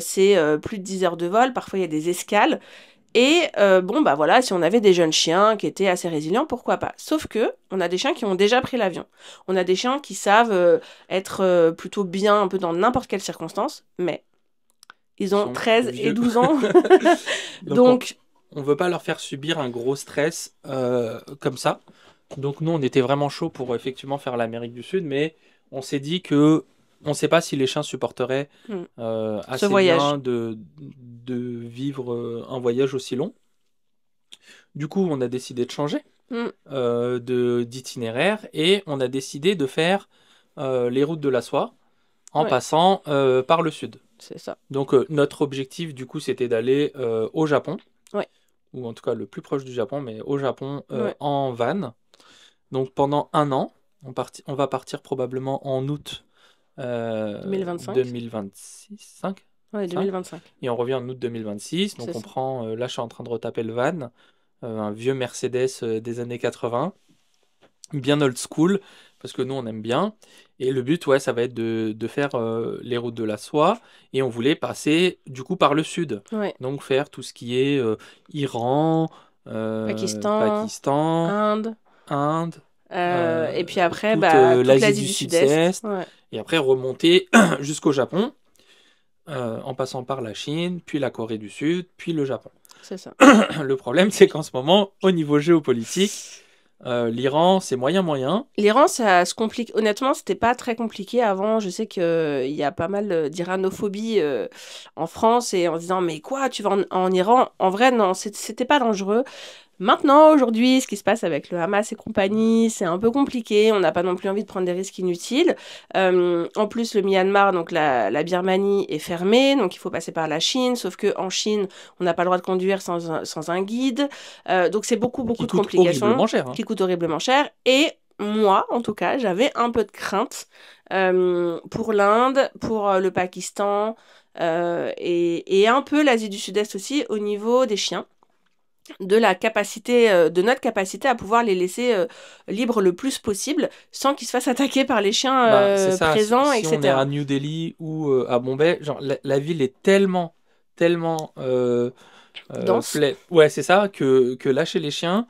A: c'est plus de 10 heures de vol. Parfois, il y a des escales. Et voilà, si on avait des jeunes chiens qui étaient assez résilients, pourquoi pas. Sauf que on a des chiens qui ont déjà pris l'avion. On a des chiens qui savent être plutôt bien un peu dans n'importe quelle circonstance, mais ils ont
B: sont
A: 13 et
B: vieux.
A: 12 ans.
B: Donc, on veut pas leur faire subir un gros stress comme ça. Donc nous, on était vraiment chaud pour effectivement faire l'Amérique du Sud, mais on s'est dit que on ne sait pas si les chiens supporteraient assez
A: voyage.
B: bien de vivre un voyage aussi long. Du coup, on a décidé de changer d'itinéraire et on a décidé de faire les routes de la soie en
A: Ouais.
B: passant par le sud.
A: C'est ça.
B: Donc notre objectif, du coup, c'était d'aller au Japon,
A: Ouais.
B: ou en tout cas le plus proche du Japon, mais au Japon
A: Ouais.
B: en van. Donc pendant 1 an, on va partir probablement en août
A: 2025.
B: 2025.
A: Ouais, 2025.
B: Et on revient en août 2026. Donc
A: C'est
B: on
A: ça.
B: prend, là je suis en train de retaper le van, un vieux Mercedes des années 80, bien old school, parce que nous on aime bien. Et le but, ouais, ça va être de faire les routes de la soie. Et on voulait passer du coup par le sud.
A: Ouais.
B: Donc faire tout ce qui est Iran, Pakistan,
A: Inde.
B: Inde,
A: Et puis après,
B: toute
A: toute
B: l'Asie du Sud-Est.
A: Ouais.
B: Et après remonter jusqu'au Japon, en passant par la Chine, puis la Corée du Sud, puis le Japon.
A: C'est ça.
B: Le problème, c'est qu'en ce moment, au niveau géopolitique, l'Iran, c'est moyen.
A: L'Iran, ça se complique. Honnêtement, c'était pas très compliqué avant. Je sais qu'il y a pas mal d'iranophobie en France et en se disant mais quoi, tu vas en Iran? En vrai, non, c'était pas dangereux. Maintenant, aujourd'hui, ce qui se passe avec le Hamas et compagnie, c'est un peu compliqué. On n'a pas non plus envie de prendre des risques inutiles. En plus, le Myanmar, donc la Birmanie, est fermée, donc il faut passer par la Chine. Sauf que en Chine, on n'a pas le droit de conduire sans un guide. Donc c'est beaucoup
B: Qui
A: de
B: coûte
A: complications,
B: horriblement cher. Hein.
A: qui coûtent horriblement cher. Et moi, en tout cas, j'avais un peu de crainte pour l'Inde, pour le Pakistan et un peu l'Asie du Sud-Est aussi au niveau des chiens. De notre capacité à pouvoir les laisser libres le plus possible sans qu'ils se fassent attaquer par les chiens
B: Bah, c'est ça,
A: présents,
B: si on est à
A: etc.
B: New Delhi ou à Bombay, genre la ville est tellement
A: Dense.
B: ouais, c'est ça, que lâcher les chiens,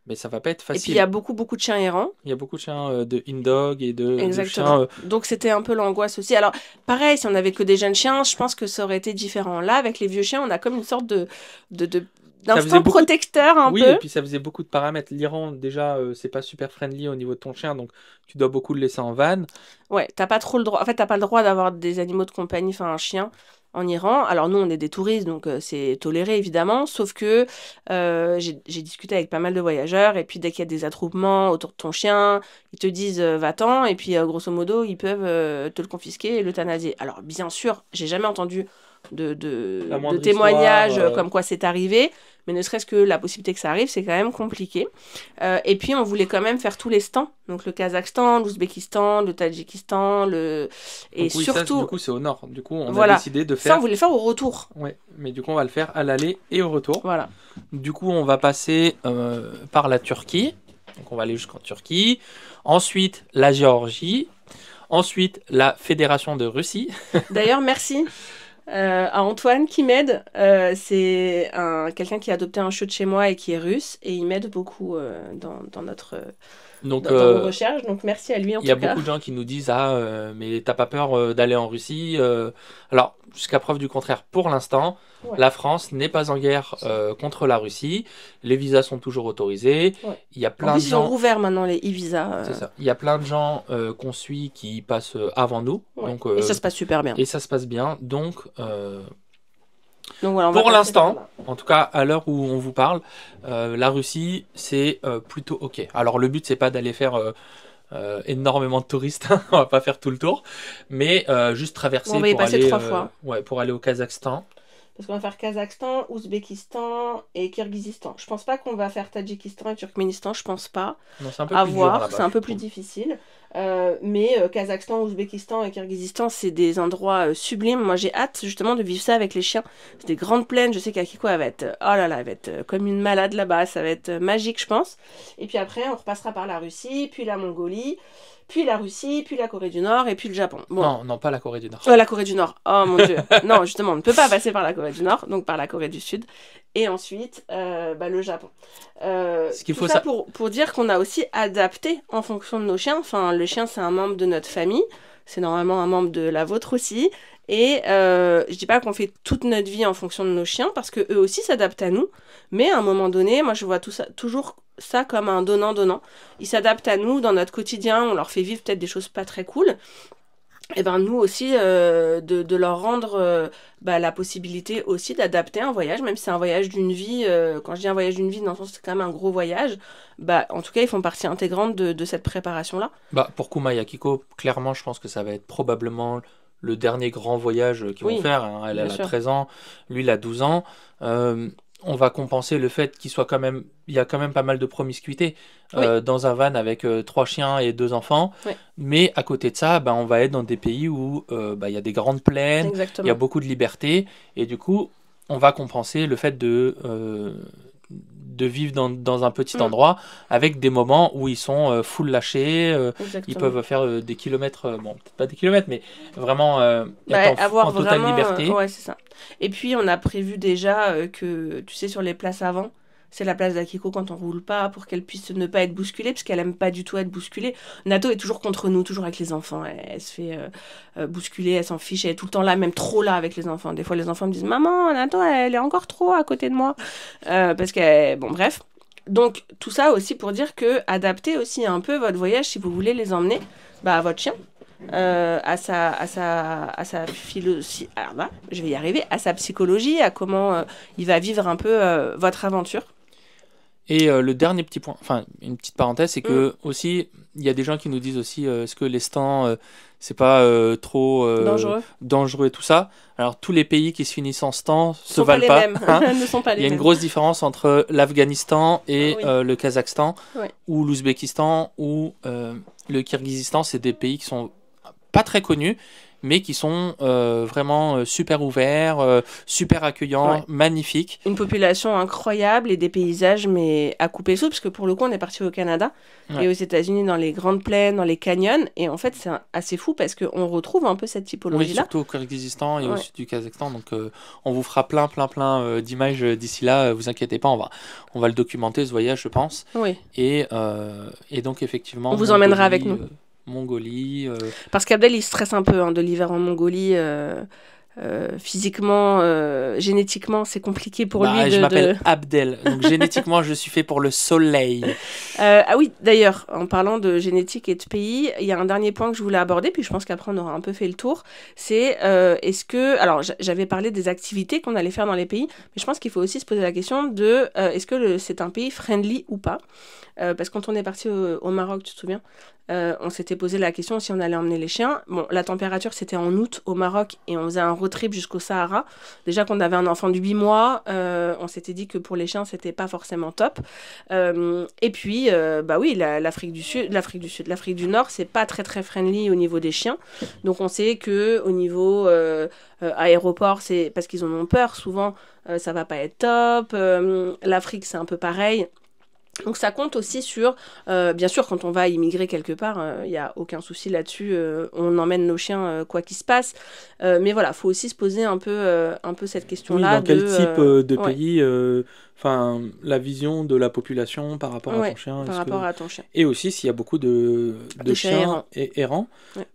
B: mais ça va pas être
A: Et puis il y a
B: facile.
A: beaucoup de chiens errants.
B: Il y a beaucoup de chiens de in-dog et de
A: Exactement.
B: chiens.
A: Donc c'était un peu l'angoisse aussi. Alors pareil, si on avait que des jeunes chiens, je pense que ça aurait été différent. Là, avec les vieux chiens, on a comme une sorte de
B: Ça faisait
A: d'instinct
B: beaucoup de...
A: protecteur un
B: Oui, et
A: peu.
B: puis ça faisait beaucoup de paramètres. L'Iran, déjà, c'est pas super friendly au niveau de ton chien, donc tu dois beaucoup le laisser en van.
A: Ouais, t'as pas trop le droit. En fait, t'as pas le droit d'avoir des animaux de compagnie, enfin un chien, en Iran. Alors nous, on est des touristes, donc c'est toléré évidemment. Sauf que j'ai discuté avec pas mal de voyageurs, et puis dès qu'il y a des attroupements autour de ton chien, ils te disent va-t'en, et puis grosso modo, ils peuvent te le confisquer et l'euthanasier. Alors bien sûr, j'ai jamais entendu
B: La
A: de
B: moindre histoire.
A: témoignages comme quoi c'est arrivé. Mais ne serait-ce que la possibilité que ça arrive, c'est quand même compliqué. Et puis, on voulait quand même faire tous les stands. Donc, le Kazakhstan, l'Ouzbékistan, le Tadjikistan, et
B: Donc oui, ça, du
A: surtout,
B: coup, c'est au nord. Du coup, on a
A: voilà.
B: décidé de
A: Ça, on
B: faire...
A: voulait le faire au retour.
B: Ouais, mais du coup, on va le faire à l'aller et au retour.
A: Voilà.
B: Du coup, on va passer par la Turquie. Donc, on va aller jusqu'en Turquie. Ensuite, la Géorgie. Ensuite, la Fédération de Russie.
A: D'ailleurs, merci à Antoine qui m'aide. C'est quelqu'un qui a adopté un chiot de chez moi et qui est russe. Et il m'aide beaucoup
B: Donc,
A: dans nos recherches. Donc, merci à lui en
B: il y a
A: tout cas.
B: beaucoup de gens qui nous disent ah mais t'as pas peur d'aller en Russie alors jusqu'à preuve du contraire pour l'instant
A: Ouais.
B: la France n'est pas en guerre contre la Russie, les visas sont toujours autorisés,
A: Ouais.
B: il y a
A: En
B: plein
A: plus,
B: de
A: ils ont
B: gens
A: rouvert maintenant les e-visas.
B: c'est ça, il y a plein de gens qu'on suit qui passent avant nous
A: Ouais.
B: donc
A: Et ça se passe super bien.
B: et ça se passe bien donc
A: Donc voilà, on va
B: pour
A: passer
B: l'instant,
A: par là.
B: en tout cas à l'heure où on vous parle, la Russie c'est plutôt ok. Alors le but c'est pas d'aller faire énormément de touristes, on va pas faire tout le tour, mais juste traverser
A: On va y
B: pour
A: passer
B: aller,
A: 3 fois.
B: ouais, pour aller au Kazakhstan.
A: Parce qu'on va faire Kazakhstan, Ouzbékistan et Kirghizistan. Je pense pas qu'on va faire Tadjikistan et Turkménistan, je pense pas.
B: Non, c'est un peu
A: À
B: plus dur
A: voir,
B: là-bas.
A: c'est un
B: je
A: peu plus
B: trouve.
A: difficile. Mais Kazakhstan, Ouzbékistan et Kirghizistan, c'est des endroits sublimes. Moi, j'ai hâte justement de vivre ça avec les chiens. C'est des grandes plaines. Je sais qu'Akiko, elle va être, oh là là, elle va être comme une malade là-bas. Ça va être magique, je pense. Et puis après, on repassera par la Russie, puis la Mongolie, puis la Russie, puis la Corée du Nord et puis le Japon. Bon,
B: Non, non, pas la Corée du Nord.
A: la Corée du Nord. Oh mon Dieu. Non, justement, on ne peut pas passer par la Corée du Nord, donc par la Corée du Sud. Et ensuite, le Japon.
B: Ce qu'il
A: Tout
B: faut
A: ça
B: ça.
A: pour dire qu'on a aussi adapté en fonction de nos chiens. Enfin, le chien, c'est un membre de notre famille. C'est normalement un membre de la vôtre aussi. Et je dis pas qu'on fait toute notre vie en fonction de nos chiens, parce que eux aussi s'adaptent à nous. Mais à un moment donné, moi, je vois tout ça, toujours ça comme un donnant-donnant. Ils s'adaptent à nous dans notre quotidien. On leur fait vivre peut-être des choses pas très cool. Et ben nous aussi de leur rendre la possibilité aussi d'adapter un voyage, même si c'est un voyage d'une vie. Quand je dis un voyage d'une vie, dans le sens c'est quand même un gros voyage. Bah en tout cas ils font partie intégrante de cette préparation là.
B: Bah, pour Kuma et Akiko, clairement, je pense que ça va être probablement le dernier grand voyage qu'ils vont
A: Oui,
B: faire. Hein. Elle
A: bien
B: a
A: sûr.
B: 13 ans, lui, il a 12 ans. On va compenser le fait qu'il soit quand même. Il y a quand même pas mal de promiscuité
A: Oui.
B: dans un van avec 3 chiens et 2 enfants.
A: Oui.
B: Mais à côté de ça, bah, on va être dans des pays où il y a des grandes plaines, il y a
A: Exactement.
B: beaucoup de liberté. Et du coup, on va compenser le fait de vivre dans un petit
A: Mm,
B: endroit avec des moments où ils sont full lâchés, ils
A: exactement.
B: peuvent faire des kilomètres, bon, peut-être pas des kilomètres, mais vraiment
A: Bah,
B: être
A: avoir
B: en totale
A: vraiment
B: liberté.
A: ouais c'est ça. Et puis on a prévu déjà que tu sais sur les places avant, c'est la place d'Akiko quand on roule pas pour qu'elle puisse ne pas être bousculée parce qu'elle aime pas du tout être bousculée. Nato est toujours contre nous, toujours avec les enfants. Elle se fait bousculer, elle s'en fiche, elle est tout le temps là, même trop là avec les enfants. Des fois les enfants me disent maman, Nato elle est encore trop à côté de moi parce que bon bref. Donc tout ça aussi pour dire que adaptez aussi un peu votre voyage si vous voulez les emmener à votre chien à sa philosophie, alors là, je vais y arriver, à sa psychologie, à comment il va vivre un peu votre aventure.
B: Et le dernier petit point, enfin une petite parenthèse, c'est que aussi il y a des gens qui nous disent aussi est-ce que les stands c'est pas trop dangereux et tout ça. Alors tous les pays qui se finissent en stand se valent pas.
A: Ne sont pas les
B: Il y a une grosse différence entre l'Afghanistan et le Kazakhstan ou l'Ouzbékistan ou le Kirghizistan. C'est des pays qui sont pas très connus, mais qui sont vraiment super ouverts, super accueillants, magnifiques.
A: Une population incroyable et des paysages, mais à couper le souffle, parce que pour le coup, on est parti au Canada et aux États-Unis, dans les grandes plaines, dans les canyons, et en fait, c'est assez fou parce qu'on retrouve un peu cette typologie-là.
B: Oui, surtout au Kyrgyzstan et au sud du Kazakhstan, donc on vous fera plein d'images d'ici là, vous inquiétez pas, on va le documenter, ce voyage, je pense.
A: Oui.
B: Et donc, effectivement...
A: On vous emmènera avec nous.
B: Mongolie.
A: Parce qu'Abdel, il stresse un peu de l'hiver en Mongolie. Physiquement, génétiquement, c'est compliqué pour lui.
B: Je m'appelle Abdel, donc génétiquement, je suis fait pour le soleil.
A: Ah oui, d'ailleurs, en parlant de génétique et de pays, il y a un dernier point que je voulais aborder, puis je pense qu'après on aura un peu fait le tour. C'est est-ce que... Alors, j'avais parlé des activités qu'on allait faire dans les pays, mais je pense qu'il faut aussi se poser la question de est-ce que c'est un pays friendly ou pas. Parce que quand on est parti au Maroc, tu te souviens, on s'était posé la question si on allait emmener les chiens. Bon, la température, c'était en août au Maroc et on faisait un road trip jusqu'au Sahara. Déjà qu'on avait un enfant de 8 mois, on s'était dit que pour les chiens, c'était pas forcément top. Et puis, oui, l'Afrique du Nord, c'est pas très très friendly au niveau des chiens. Donc on sait que au niveau aéroport, c'est parce qu'ils en ont peur. Souvent, ça va pas être top. L'Afrique, c'est un peu pareil. Donc ça compte aussi sur, bien sûr, quand on va immigrer quelque part, il n'y a aucun souci là-dessus, on emmène nos chiens quoi qu'il se passe. Mais voilà, il faut aussi se poser un peu cette question-là.
B: Oui, dans quel type de pays, la vision de la population par rapport à ton chien.
A: Par rapport à ton chien.
B: Et aussi s'il y a beaucoup de chiens errants.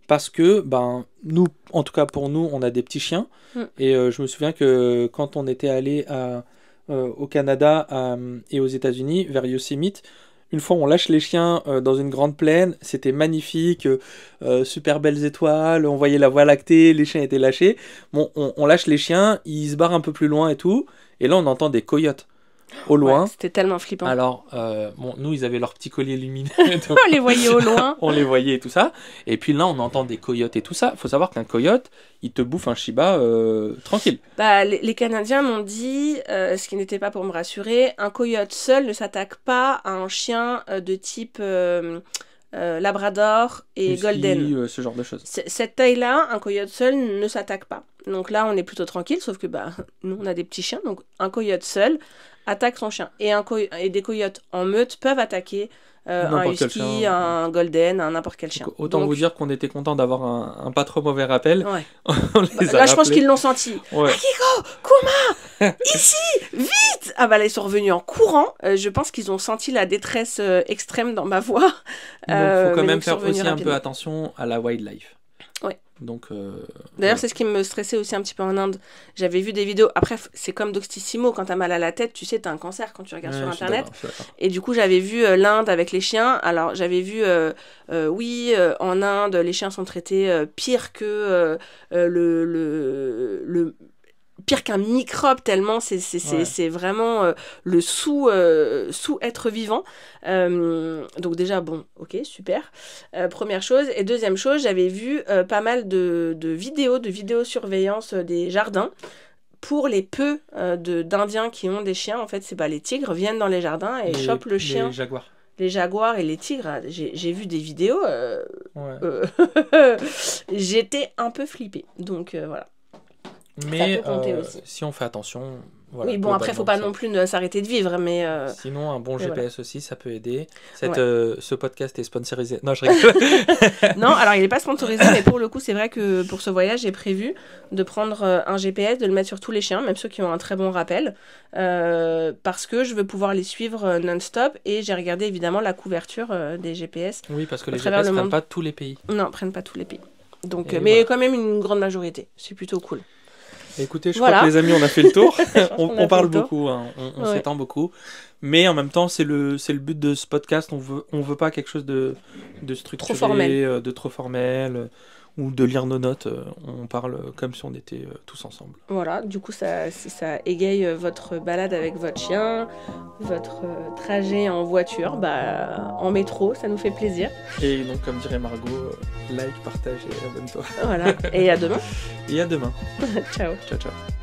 B: Parce que, nous, en tout cas pour nous, on a des petits chiens. Et je me souviens que quand on était allé au Canada et aux États-Unis, vers Yosemite. Une fois, on lâche les chiens dans une grande plaine, c'était magnifique, super belles étoiles, on voyait la Voie lactée, les chiens étaient lâchés. Bon, on lâche les chiens, ils se barrent un peu plus loin et tout, et là on entend des coyotes au loin.
A: C'était tellement flippant.
B: Alors, nous, ils avaient leur petit collier lumineux.
A: Donc on les voyait au loin.
B: On les voyait et tout ça. Et puis là, on entend des coyotes et tout ça. Il faut savoir qu'un coyote, il te bouffe un Shiba tranquille.
A: Les Canadiens m'ont dit, ce qui n'était pas pour me rassurer, un coyote seul ne s'attaque pas à un chien de type Labrador et
B: Husky,
A: Golden.
B: ce genre de choses.
A: Cette taille-là, un coyote seul ne s'attaque pas. Donc là, on est plutôt tranquille, sauf que nous, on a des petits chiens. Donc un coyote seul attaque son chien. Et des coyotes en meute peuvent attaquer un husky, un golden, n'importe quel chien.
B: Donc, autant vous dire qu'on était content d'avoir un pas trop mauvais rappel.
A: Ouais.
B: Là,
A: je pense qu'ils l'ont senti.
B: Ouais.
A: Akiko, Kuma, ici, vite. Là, ils sont revenus en courant. Je pense qu'ils ont senti la détresse extrême dans ma voix.
B: Donc, il faut quand même faire aussi un peu attention à la wildlife.
A: Ouais.
B: Donc,
A: d'ailleurs, c'est ce qui me stressait aussi un petit peu en Inde. J'avais vu des vidéos. Après, c'est comme Doctissimo, quand t'as mal à la tête, tu sais, t'as un cancer quand tu regardes sur Internet. Et du coup, j'avais vu l'Inde avec les chiens. Alors, j'avais vu, en Inde, les chiens sont traités pire que pire qu'un microbe, tellement c'est vraiment le sous-être vivant. Donc déjà, bon, ok, super. Première chose. Et deuxième chose, j'avais vu pas mal de vidéosurveillance des jardins. Pour les peu d'Indiens qui ont des chiens, en fait, les tigres viennent dans les jardins et chopent le chien. Les jaguars et les tigres, j'ai vu des vidéos. J'étais un peu flippée. Donc voilà.
B: Mais si on fait attention... Voilà,
A: oui, bon, après, il ne faut pas non plus s'arrêter de vivre, mais...
B: Sinon, un bon GPS aussi, ça peut aider. Ce podcast est sponsorisé. Non, je rigole.
A: Non, alors, il n'est pas sponsorisé, mais pour le coup, c'est vrai que pour ce voyage, j'ai prévu de prendre un GPS, de le mettre sur tous les chiens, même ceux qui ont un très bon rappel, parce que je veux pouvoir les suivre non-stop, et j'ai regardé, évidemment, la couverture des GPS.
B: Oui, parce que les GPS ne prennent pas tous les pays.
A: Non, ne prennent pas tous les pays. Donc, mais quand même une grande majorité. C'est plutôt cool.
B: Écoutez, je crois que les amis, on a fait le tour. on parle beaucoup, hein. On s'étend beaucoup. Mais en même temps, c'est le but de ce podcast. On veut pas quelque chose de structuré,
A: trop formel.
B: De trop formel. ou de lire nos notes, on parle comme si on était tous ensemble.
A: Voilà, du coup, si ça égaye votre balade avec votre chien, votre trajet en voiture, en métro, ça nous fait plaisir.
B: Et donc, comme dirait Margot, like, partage et abonne-toi.
A: Voilà, et à demain.
B: Et à demain.
A: Ciao.
B: Ciao, ciao.